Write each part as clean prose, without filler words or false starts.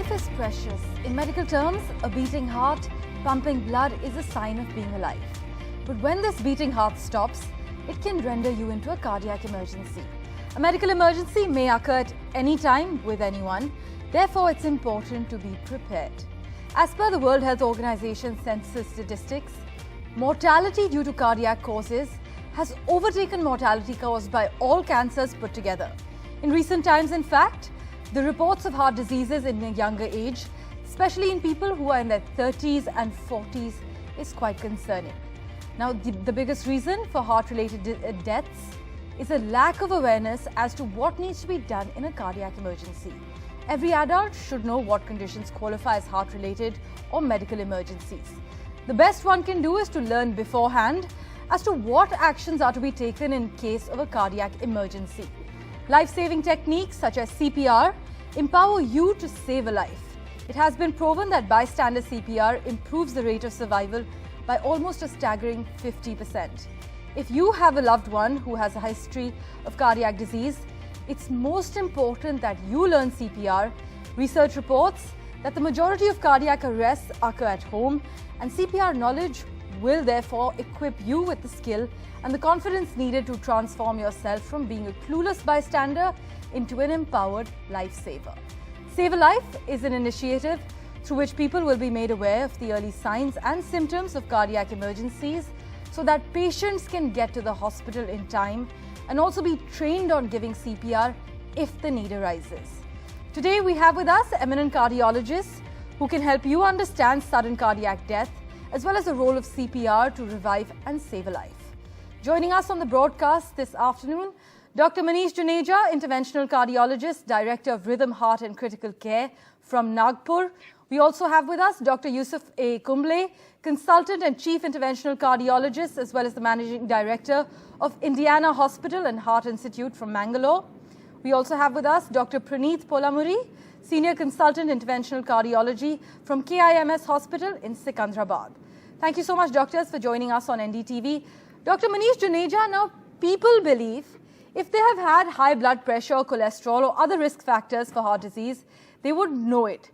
Life is precious. In medical terms, a beating heart, pumping blood is a sign of being alive. But when this beating heart stops, it can render you into a cardiac emergency. A medical emergency may occur at any time with anyone. Therefore, it's important to be prepared. As per the World Health Organization census statistics, mortality due to cardiac causes has overtaken mortality caused by all cancers put together. In recent times, in fact, the reports of heart diseases in a younger age, especially in people who are in their 30s and 40s, is quite concerning. Now, the biggest reason for heart-related deaths is a lack of awareness as to what needs to be done in a cardiac emergency. Every adult should know what conditions qualify as heart-related or medical emergencies. The best one can do is to learn beforehand as to what actions are to be taken in case of a cardiac emergency. Life-saving techniques such as CPR empower you to save a life. It has been proven that bystander CPR improves the rate of survival by almost a staggering 50%. If you have a loved one who has a history of cardiac disease, it's most important that you learn CPR. Research reports that the majority of cardiac arrests occur at home, and CPR knowledge will therefore equip you with the skill and the confidence needed to transform yourself from being a clueless bystander into an empowered lifesaver. Save a Life is an initiative through which people will be made aware of the early signs and symptoms of cardiac emergencies so that patients can get to the hospital in time and also be trained on giving CPR if the need arises. Today we have with us eminent cardiologists who can help you understand sudden cardiac death as well as the role of CPR to revive and save a life. Joining us on the broadcast this afternoon, Dr. Manish Juneja, Interventional Cardiologist, Director of Rhythm, Heart and Critical Care from Nagpur. We also have with us Dr. Yusuf A, Kumble, Consultant and Chief Interventional Cardiologist, as well as the Managing Director of Indiana Hospital and Heart Institute from Mangalore. We also have with us Dr. Praneeth Polamuri, Senior Consultant Interventional Cardiology from KIMS Hospital in Secunderabad. Thank you so much, doctors, for joining us on NDTV. Dr. Manish Juneja, now people believe if they have had high blood pressure, cholesterol or other risk factors for heart disease, they would know it.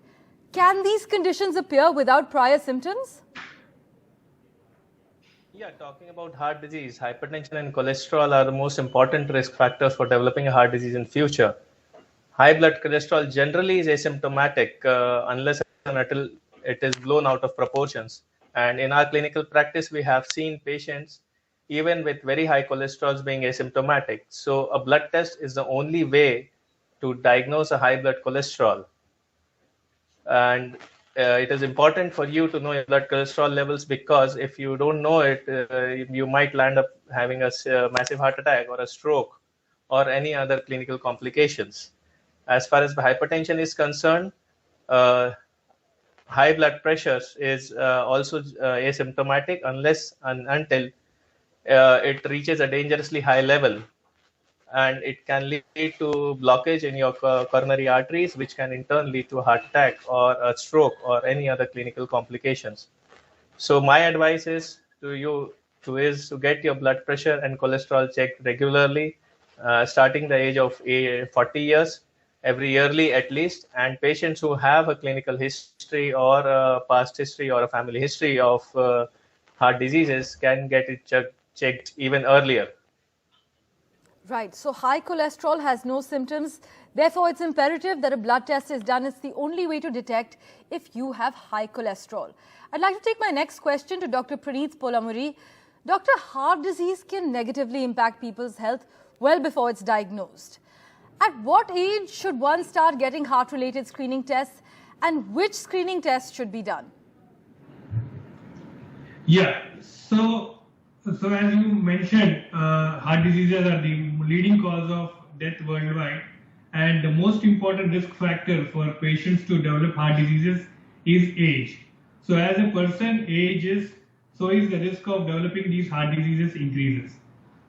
Can these conditions appear without prior symptoms? Yeah, talking about heart disease, hypertension and cholesterol are the most important risk factors for developing a heart disease in future. High blood cholesterol generally is asymptomatic unless and until it is blown out of proportions. And in our clinical practice, we have seen patients even with very high cholesterol being asymptomatic. So a blood test is the only way to diagnose a high blood cholesterol. And it is important for you to know your blood cholesterol levels, because if you don't know it, you might land up having a massive heart attack or a stroke or any other clinical complications. As far as the hypertension is concerned, high blood pressure is also asymptomatic unless and until it reaches a dangerously high level, and it can lead to blockage in your coronary arteries, which can in turn lead to a heart attack or a stroke or any other clinical complications. So my advice is to you to get your blood pressure and cholesterol checked regularly, starting the age of 40 years, every yearly at least. And patients who have a clinical history or a past history or a family history of heart diseases can get it checked even earlier. Right. So high cholesterol has no symptoms. Therefore, it's imperative that a blood test is done. It's the only way to detect if you have high cholesterol. I'd like to take my next question to Dr. Praneeth Polamuri. Doctor, heart disease can negatively impact people's health well before it's diagnosed. At what age should one start getting heart-related screening tests, and which screening tests should be done? Yeah, so as you mentioned, heart diseases are the leading cause of death worldwide, and the most important risk factor for patients to develop heart diseases is age. So as a person ages, so is the risk of developing these heart diseases increases.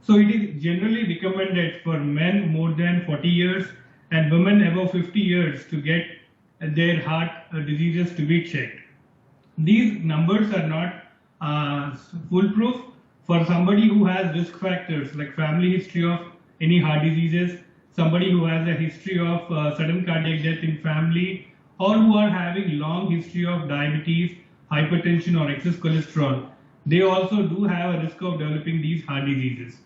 So it is generally recommended for men more than 40 years and women above 50 years to get their heart diseases to be checked. These numbers are not foolproof. For somebody who has risk factors like family history of any heart diseases, somebody who has a history of sudden cardiac death in family, or who are having long history of diabetes, hypertension or excess cholesterol, they also do have a risk of developing these heart diseases.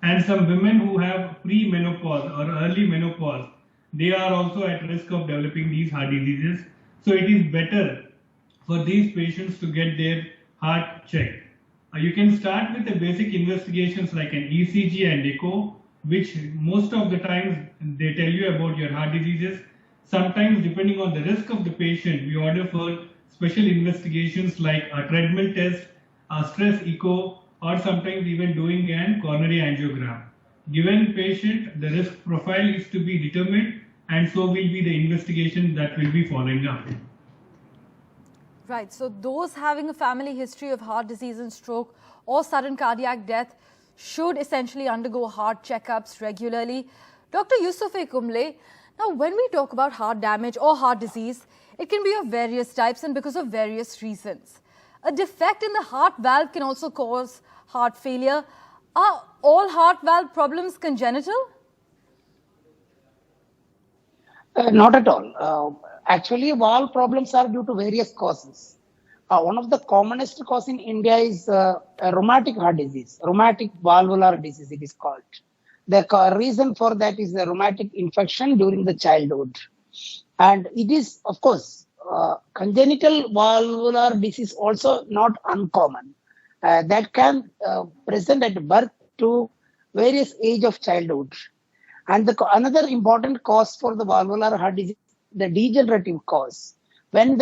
And some women who have pre-menopause or early menopause, they are also at risk of developing these heart diseases. So it is better for these patients to get their heart checked. You can start with the basic investigations like an ECG and echo, which most of the times they tell you about your heart diseases. Sometimes, depending on the risk of the patient, we order for special investigations like a treadmill test, a stress echo, or sometimes even doing an coronary angiogram. Given patient, the risk profile is to be determined, and so will be the investigation that will be following up. Right, so those having a family history of heart disease and stroke or sudden cardiac death should essentially undergo heart checkups regularly. Dr. Yusuf A. Kumble, now when we talk about heart damage or heart disease, it can be of various types and because of various reasons. A defect in the heart valve can also cause heart failure. Are all heart valve problems congenital? Not at all. Actually, valve problems are due to various causes. One of the commonest cause in India is rheumatic heart disease, rheumatic valvular disease it is called. The reason for that is the rheumatic infection during the childhood. And it is, of course, congenital valvular disease also not uncommon. That can present at birth to various age of childhood. And another important cause for the valvular heart disease, the degenerative cause. When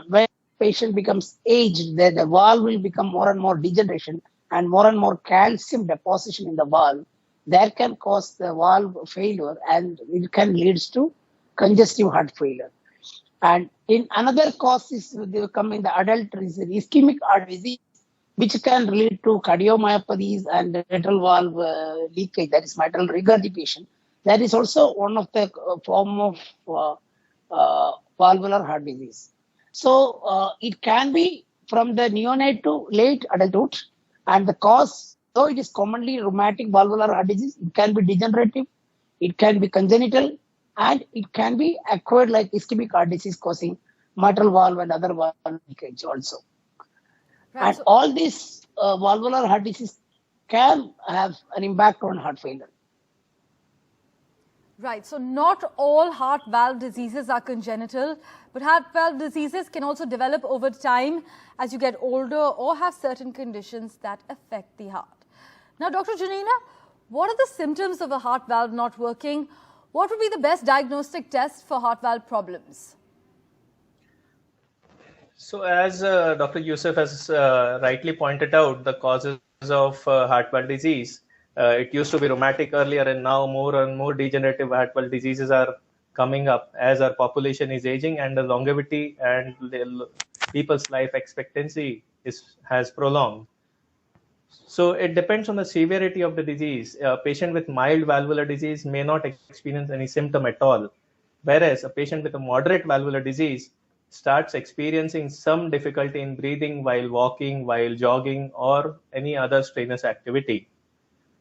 when patient becomes aged, the valve will become more and more degeneration and more calcium deposition in the valve. That can cause the valve failure and it can lead to congestive heart failure. And in another cause is they come in the adult ischemic heart disease, which can lead to cardiomyopathies and mitral valve leakage, that is mitral regurgitation. That is also one of the form of valvular heart disease. So it can be from the neonate to late adulthood, and the cause, though it is commonly rheumatic valvular heart disease, it can be degenerative, it can be congenital, and it can be acquired like ischemic heart disease causing mitral valve and other valve leakage also. Right, and so all these valvular heart disease can have an impact on heart failure. Right, so not all heart valve diseases are congenital, but heart valve diseases can also develop over time as you get older or have certain conditions that affect the heart. Now, Dr. Juneja, what are the symptoms of a heart valve not working? What would be the best diagnostic test for heart valve problems? So as Dr. Yusuf has rightly pointed out, the causes of heart valve disease, it used to be rheumatic earlier, and now more and more degenerative heart valve diseases are coming up as our population is aging and the longevity and the people's life expectancy has prolonged. So it depends on the severity of the disease. A patient with mild valvular disease may not experience any symptom at all, whereas a patient with a moderate valvular disease starts experiencing some difficulty in breathing while walking, while jogging, or any other strenuous activity.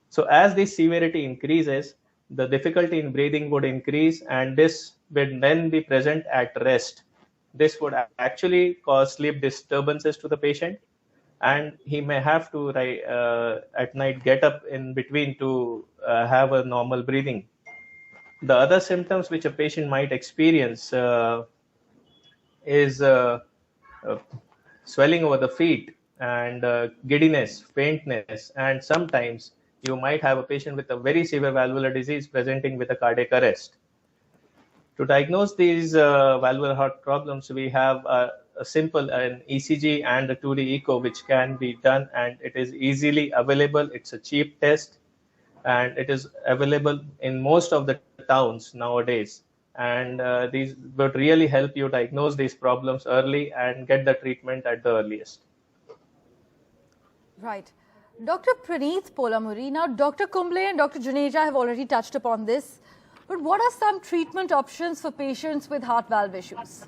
So as this severity increases, the difficulty in breathing would increase, and this would then be present at rest. This would actually cause sleep disturbances to the patient, and he may have to at night get up in between to have a normal breathing. The other symptoms which a patient might experience is swelling over the feet and giddiness, faintness, and sometimes you might have a patient with a very severe valvular disease presenting with a cardiac arrest. To diagnose these valvular heart problems, we have an ECG and a 2D echo, which can be done, and it is easily available. It's a cheap test, and it is available in most of the towns nowadays. And these would really help you diagnose these problems early and get the treatment at the earliest. Right. Dr. Praneeth Polamuri, now Dr. Kumble and Dr. Juneja have already touched upon this, but what are some treatment options for patients with heart valve issues?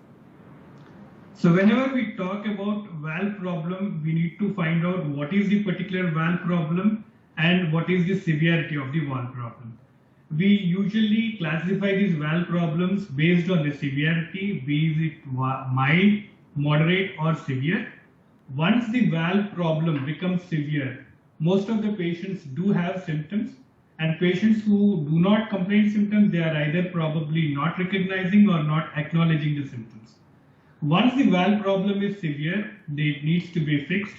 So whenever we talk about valve problem, we need to find out what is the particular valve problem and what is the severity of the valve problem. we usually classify these valve problems based on the severity, be it mild, moderate, or severe. Once the valve problem becomes severe, most of the patients do have symptoms, and patients who do not complain symptoms, they are either probably not recognizing or not acknowledging the symptoms. Once the valve problem is severe, it needs to be fixed.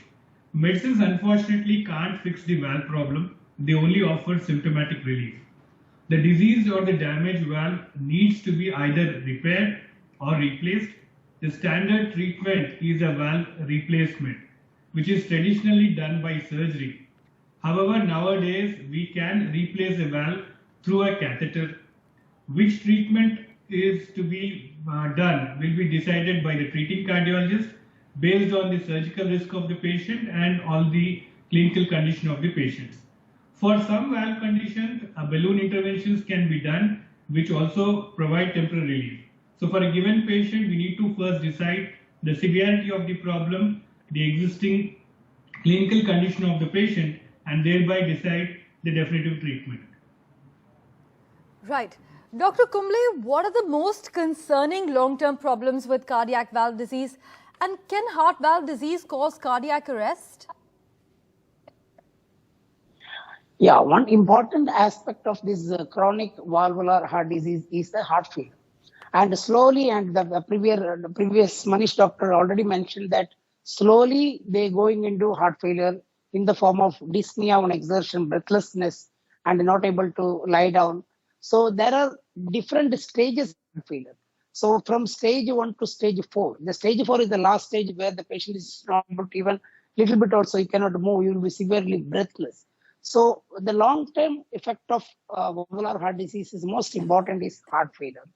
Medicines unfortunately can't fix the valve problem, they only offer symptomatic relief. The diseased or the damaged valve needs to be either repaired or replaced. The standard treatment is a valve replacement, which is traditionally done by surgery. However, nowadays we can replace a valve through a catheter. Which treatment is to be done will be decided by the treating cardiologist based on the surgical risk of the patient and all the clinical condition of the patients. For some valve conditions, balloon interventions can be done, which also provide temporary relief. So for a given patient, we need to first decide the severity of the problem, the existing clinical condition of the patient, and thereby decide the definitive treatment. Right. Dr. Kumble, what are the most concerning long-term problems with cardiac valve disease? And can heart valve disease cause cardiac arrest? Yeah, one important aspect of this chronic valvular heart disease is the heart failure. And slowly, and the previous Manish doctor already mentioned that slowly they going into heart failure in the form of dyspnea on exertion, breathlessness, and not able to lie down. So there are different stages of heart failure. So from stage 1 to stage 4, the stage 4 is the last stage where the patient is not able to even little bit also, he cannot move, you will be severely breathless. So the long-term effect of valvular heart disease is most important is heart failure.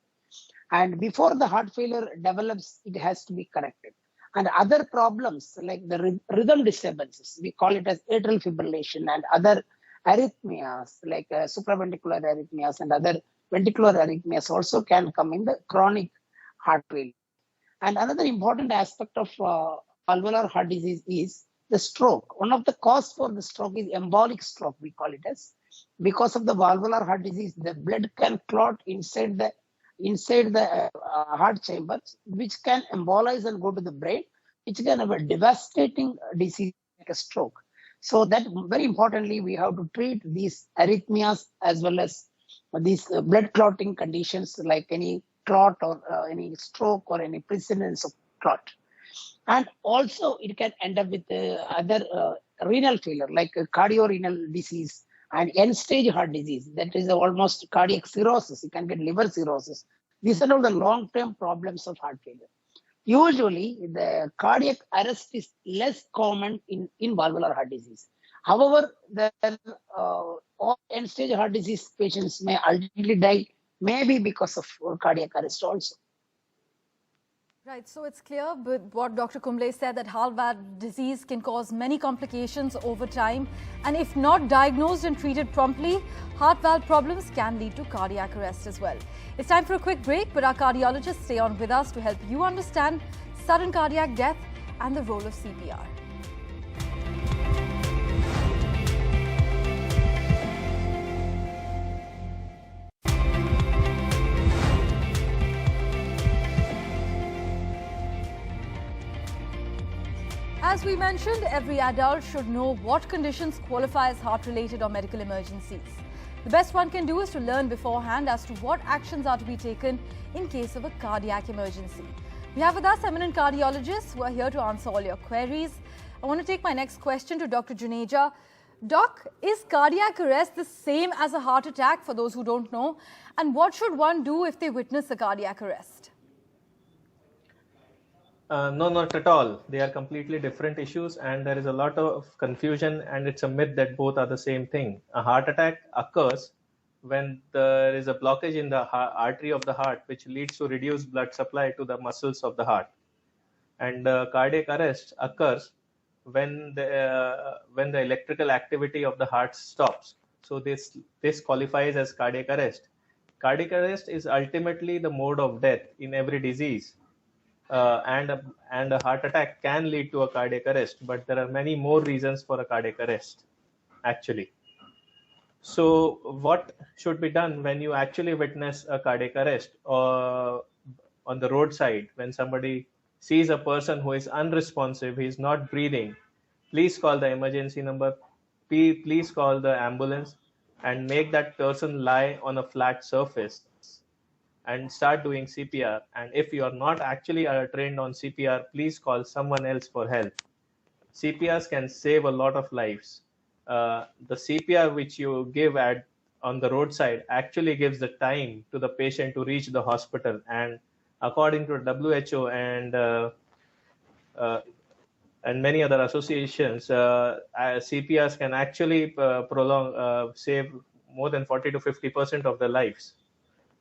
And before the heart failure develops, it has to be corrected. And other problems like the rhythm disturbances, we call it as atrial fibrillation, and other arrhythmias like supraventricular arrhythmias and other ventricular arrhythmias also can come in the chronic heart failure. And another important aspect of valvular heart disease is the stroke. One of the causes for the stroke is embolic stroke, we call it as. Because of the valvular heart disease, the blood can clot inside the heart chambers, which can embolize and go to the brain, which can have a devastating disease like a stroke. So that very importantly, we have to treat these arrhythmias as well as these blood clotting conditions like any clot or any stroke or any precedence of clot. And also it can end up with other renal failure like cardiorenal disease and end-stage heart disease. That is almost cardiac cirrhosis. You can get liver cirrhosis. These are all the long-term problems of heart failure. Usually, the cardiac arrest is less common in valvular heart disease. However, all end-stage heart disease patients may ultimately die, maybe because of cardiac arrest also. Right, so it's clear with what Dr. Kumble said that heart valve disease can cause many complications over time, and if not diagnosed and treated promptly, heart valve problems can lead to cardiac arrest as well. It's time for a quick break, but our cardiologists stay on with us to help you understand sudden cardiac death and the role of CPR. As we mentioned, every adult should know what conditions qualify as heart-related or medical emergencies. The best one can do is to learn beforehand as to what actions are to be taken in case of a cardiac emergency. We have with us eminent cardiologists who are here to answer all your queries. I want to take my next question to Dr. Juneja. Doc, is cardiac arrest the same as a heart attack for those who don't know? And what should one do if they witness a cardiac arrest? No, not at all. They are completely different issues, and there is a lot of confusion, and it's a myth that both are the same thing. A heart attack occurs when there is a blockage in the artery of the heart, which leads to reduced blood supply to the muscles of the heart. And cardiac arrest occurs when the electrical activity of the heart stops. So this qualifies as cardiac arrest. Cardiac arrest is ultimately the mode of death in every disease. And a heart attack can lead to a cardiac arrest, but there are many more reasons for a cardiac arrest, actually. So what should be done when you actually witness a cardiac arrest or on the roadside, when somebody sees a person who is unresponsive, he is not breathing? Please call the emergency number. Please call the ambulance and make that person lie on a flat surface and start doing CPR. And if you are not actually trained on CPR, please call someone else for help. CPRs can save a lot of lives. The CPR which you give at on the roadside actually gives the time to the patient to reach the hospital. And according to WHO uh, and many other associations, CPRs can actually save more than 40 to 50% of the lives.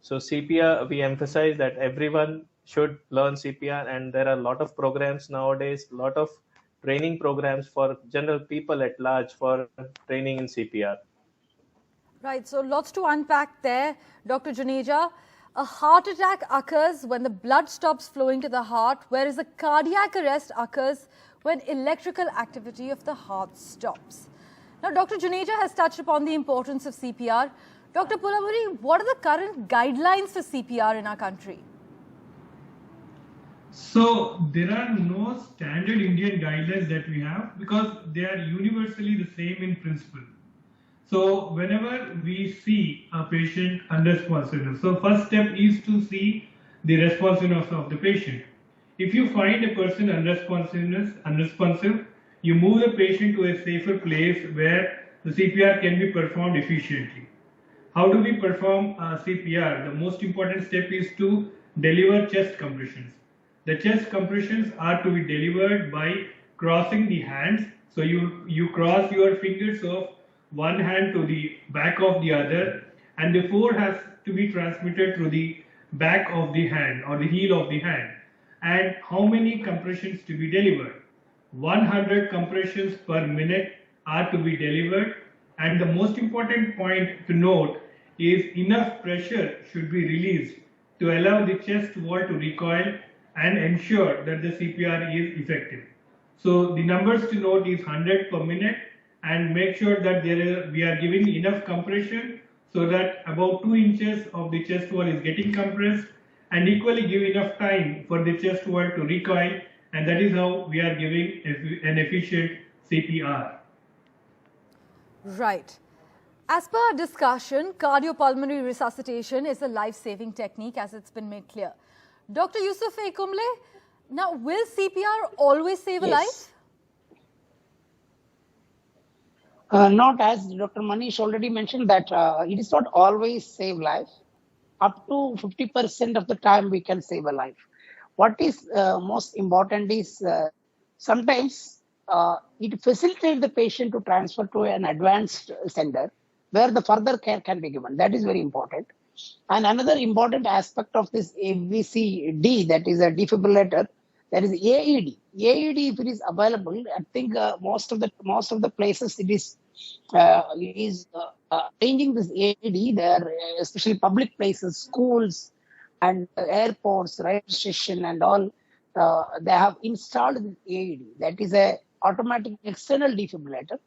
So CPR, we emphasize that everyone should learn CPR, and there are a lot of programs nowadays, a lot of training programs for general people at large for training in CPR. Right, so lots to unpack there, Dr. Juneja. A heart attack occurs when the blood stops flowing to the heart, whereas a cardiac arrest occurs when electrical activity of the heart stops. Now, Dr. Juneja has touched upon the importance of CPR. Dr. Polamuri, what are the current guidelines for CPR in our country? So there are no standard Indian guidelines that we have because they are universally the same in principle. So whenever we see a patient unresponsive, so first step is to see the responsiveness of the patient. If you find a person unresponsive, you move the patient to a safer place where the CPR can be performed efficiently. How do we perform CPR? The most important step is to deliver chest compressions. The chest compressions are to be delivered by crossing the hands. So you cross your fingers of one hand to the back of the other, and the force has to be transmitted through the back of the hand or the heel of the hand. And how many compressions to be delivered? 100 compressions per minute are to be delivered. And the most important point to note is enough pressure should be released to allow the chest wall to recoil and ensure that the CPR is effective. So the numbers to note is 100 per minute, and make sure that we are giving enough compression so that about 2 inches of the chest wall is getting compressed, and equally give enough time for the chest wall to recoil, and that is how we are giving an efficient CPR. Right. As per our discussion, cardiopulmonary resuscitation is a life-saving technique, as it's been made clear. Dr. Yusuf A, Kumble, now will CPR always save a life? Not, as Dr. Manish already mentioned, that it is not always save life. Up to 50% of the time we can save a life. What is most important is sometimes it facilitates the patient to transfer to an advanced center where the further care can be given. That is very important. And another important aspect of this ABCD, that is a defibrillator, that is AED. AED, if it is available, I think most of the places it is changing this AED there, especially public places, schools, and airports, railway station, and all. They have installed this AED. That is a automatic external defibrillator,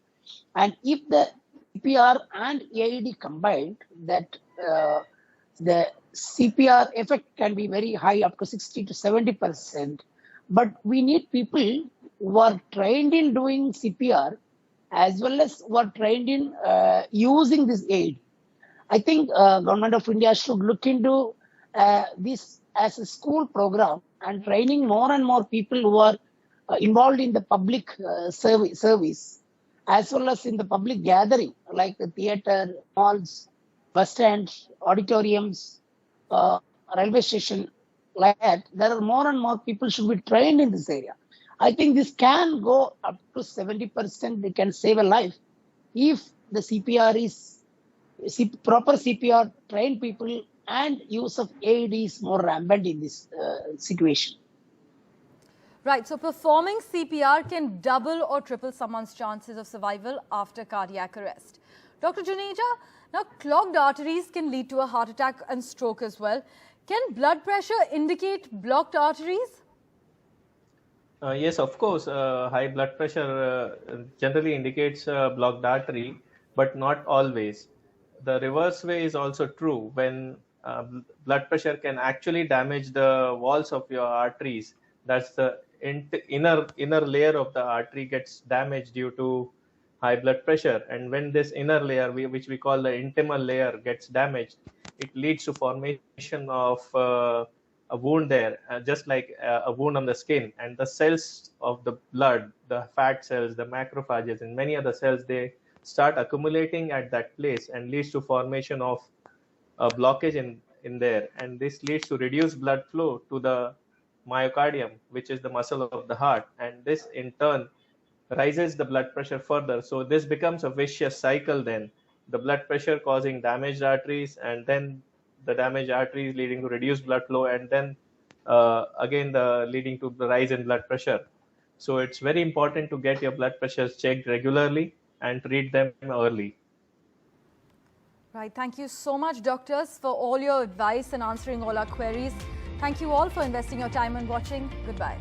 and if the CPR and AED combined, that the CPR effect can be very high, up to 60 to 70%. But we need people who are trained in doing CPR as well as who are trained in using this aid. I think Government of India should look into this as a school program and training more and more people who are involved in the public service as well as in the public gathering like the theatre, malls, bus stands, auditoriums, railway station, like that. There are more and more people should be trained in this area. I think this can go up to 70%. They can save a life if the CPR is proper CPR, trained people, and use of AED is more rampant in this situation. Right, so performing CPR can double or triple someone's chances of survival after cardiac arrest. Dr. Juneja, now clogged arteries can lead to a heart attack and stroke as well. Can blood pressure indicate blocked arteries? Yes, of course. High blood pressure generally indicates blocked artery, but not always. the reverse way is also true. When blood pressure can actually damage the walls of your arteries, that's the inner layer of the artery gets damaged due to high blood pressure. And when this inner layer, which we call the intimal layer, gets damaged, it leads to formation of a wound there, just like a wound on the skin. And the cells of the blood, the fat cells, the macrophages, and many other cells, they start accumulating at that place and leads to formation of a blockage in there. And this leads to reduced blood flow to the myocardium, which is the muscle of the heart. And this in turn rises the blood pressure further. So this becomes a vicious cycle then. The blood pressure causing damaged arteries, and then the damaged arteries leading to reduced blood flow, and then again leading to the rise in blood pressure. So it's very important to get your blood pressures checked regularly and treat them early. Right. Thank you so much, doctors, for all your advice and answering all our queries. Thank you all for investing your time and watching. Goodbye.